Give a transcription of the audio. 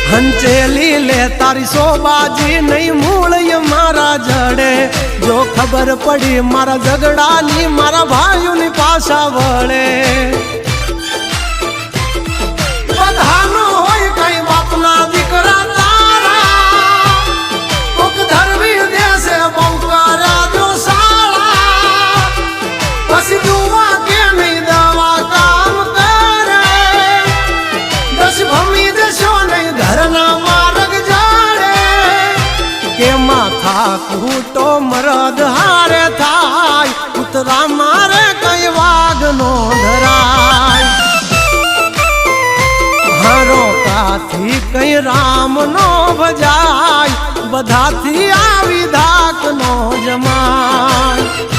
હંચેલી લે તારી સોબાજી નહીં મૂળ મારા જડે જો ખબર પડી મારા ઝઘડાની મારા ભાઈઓની પાછા વળે બધાનો હોય કઈ બાપના દીકરા તારા કોક ધરવી દેશે બહુ કર્યા જો સાળા પછી દુવા કે નહીં દવા કામ કરે દસ ભમી દેશો નહીં ઘરના માર્ગ જાડે કે માથા કૂટો મરદ હારે થાય ઉતરા મારે કઈ વાઘ નો ધરાય હારો કાથી કઈ રામ નો ભજાય બધાથી આવી ધાક નો જમાય